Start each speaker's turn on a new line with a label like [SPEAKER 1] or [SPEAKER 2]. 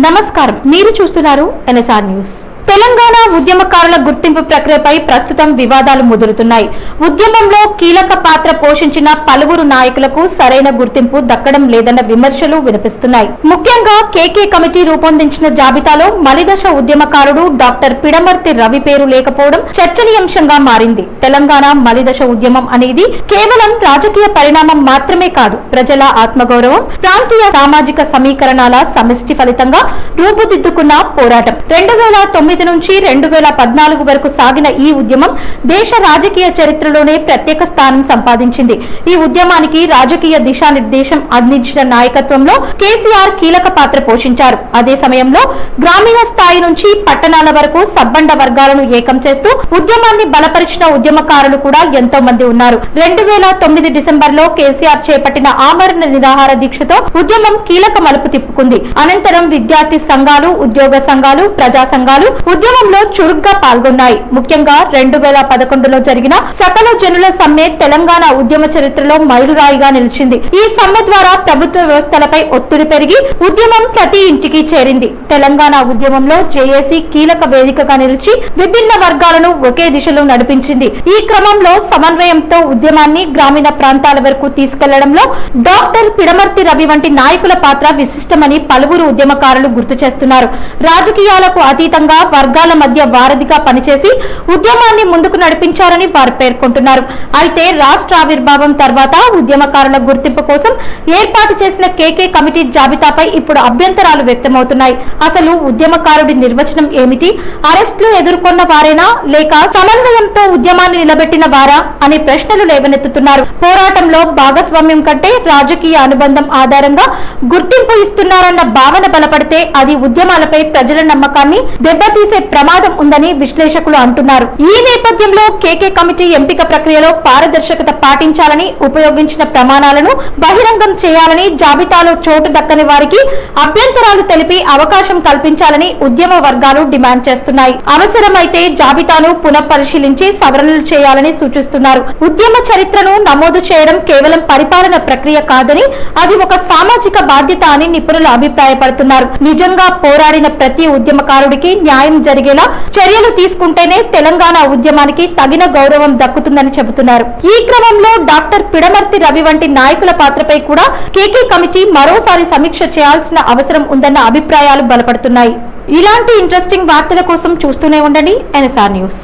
[SPEAKER 1] నమస్కారం, మీరు చూస్తున్నారు ఎన్ఎస్ఆర్ న్యూస్. తెలంగాణ ఉద్యమకారుల గుర్తింపు ప్రక్రియపై ప్రస్తుతం వివాదాలు ముదురుతున్నాయి. ఉద్యమంలో కీలక పాత్ర పోషించిన పలువురు నాయకులకు సరైన గుర్తింపు దక్కడం లేదన్న విమర్శలు వినిపిస్తున్నాయి. ముఖ్యంగా కేకే కమిటీ రూపొందించిన జాబితాలో మలిదశ ఉద్యమకారుడు డాక్టర్ పిడమర్తి రవి పేరు లేకపోవడం చర్చనీయాంశంగా మారింది. తెలంగాణ మలిదశ ఉద్యమం అనేది కేవలం రాజకీయ పరిణామం మాత్రమే కాదు, ప్రజల ఆత్మగౌరవం, ప్రాంతీయ సామాజిక సమీకరణాల సమిష్టి ఫలితంగా రూపుదిద్దుకున్న పోరాటం. 2009 నుంచి 2014 వరకు సాగిన ఈ ఉద్యమం దేశ రాజకీయ చరిత్రలోనే ప్రత్యేక స్థానం సంపాదించింది. ఈ ఉద్యమానికి రాజకీయ దిశానిర్దేశం అందించిన నాయకత్వంలో కేసీఆర్ కీలక పాత్ర పోషించారు. అదే సమయంలో గ్రామీణ స్థాయి నుంచి పట్టణాల వరకు సబ్బండ వర్గాలను ఏకం చేస్తూ ఉద్యమాన్ని బలపరిచిన ఉద్యమకారులు కూడా ఎంతో మంది ఉన్నారు. 2009 డిసెంబర్లో కేసీఆర్ చేపట్టిన ఆమరణ నిరాహార దీక్షతో ఉద్యమం కీలక మలుపు తిప్పుకుంది. అనంతరం విద్యార్థి సంఘాలు, ఉద్యోగ సంఘాలు, ప్రజా సంఘాలు ఉద్యమంలో చురుగ్గా పాల్గొన్నాయి. ముఖ్యంగా 2011లో జరిగిన సకల జనుల సమ్మె తెలంగాణ ఉద్యమ చరిత్రలో మైలురాయిగా నిలిచింది. ఈ సమ్మె ద్వారా ప్రభుత్వ వ్యవస్థలపై ఒత్తిడి పెరిగి ఉద్యమం ప్రతి ఇంటికి చేరింది. తెలంగాణ ఉద్యమంలో జేఏసీ కీలక వేదికగా నిలిచి విభిన్న వర్గాలను ఒకే దిశలో నడిపించింది. ఈ క్రమంలో సమన్వయంతో ఉద్యమాన్ని గ్రామీణ ప్రాంతాల వరకు తీసుకెళ్లడంలో డాక్టర్ పిడమర్తి రవి వంటి నాయకుల పాత్ర విశిష్టమని పలువురు ఉద్యమకారులు గుర్తు చేస్తున్నారు. రాజకీయాలకు అతీతంగా వర్గాల మధ్య వారధిగా పనిచేసి ఉద్యమాన్ని ముందుకు నడిపించారని వారు పేర్కొంటున్నారు. అయితే రాష్ట్ర ఆవిర్భావం తర్వాత ఉద్యమకారుల గుర్తింపు కోసం ఏర్పాటు చేసిన కేకే కమిటీ జాబితాపై ఇప్పుడు అభ్యంతరాలు వ్యక్తమవుతున్నాయి. అసలు ఉద్యమకారుడి నిర్వచనం ఏమిటి? అరెస్టులు ఎదుర్కొన్న వారేనా లేక సమన్వయంతో ఉద్యమాన్ని నిలబెట్టిన వారా అనే ప్రశ్నలు లేవనెత్తుతున్నారు. పోరాటంలో భాగస్వామ్యం కంటే రాజకీయ అనుబంధం ఆధారంగా గుర్తింపు ఇస్తున్నారన్న భావన బలపడితే అది ఉద్యమాలపై ప్రజల నమ్మకాన్ని దెబ్బతీసే ప్రమాదం ఉందని విశ్లేషకులు అంటున్నారు. ఈ నేపథ్యంలో కేకే కమిటీ ఎంపిక ప్రక్రియలో పారదర్శకత పాటించాలని, ఉపయోగించిన ప్రమాణాలను బహిరంగం చేయాలని, జాబితాలో చోటు దక్కని వారికి అభ్యంతరాలు తెలిపి అవకాశం కల్పించాలని ఉద్యమ వర్గాలు డిమాండ్ చేస్తున్నాయి. అవసరమైతే జాబితాను పునఃపరిశీలించి సవరణలు చేయాలని సూచిస్తున్నారు. ఉద్యమ చరిత్రను నమోదు చేయడం కేవలం పరిపాలన ప్రక్రియ కాదని, అది ఒక సామాజిక బాధ్యత అని నిపుణులు అభిప్రాయపడుతున్నారు. నిజంగా పోరాడిన ప్రతి ఉద్యమకారుడికి న్యాయం జరిగేలా చర్యలు తీసుకుంటేనే తెలంగాణ ఉద్యమానికి తగిన గౌరవం దక్కుతుందని చెబుతున్నారు. ఈ క్రమంలో డాక్టర్ పిడమర్తి రవి వంటి నాయకుల పాత్రపై కూడా కేకే కమిటీ మరోసారి సమీక్ష చేయాల్సిన అవసరం ఉందన్న అభిప్రాయాలు బలపడుతున్నాయి. ఇలాంటి ఇంట్రెస్టింగ్ వార్తల కోసం చూస్తూనే ఉండండి ఎన్ఎస్ఆర్ న్యూస్.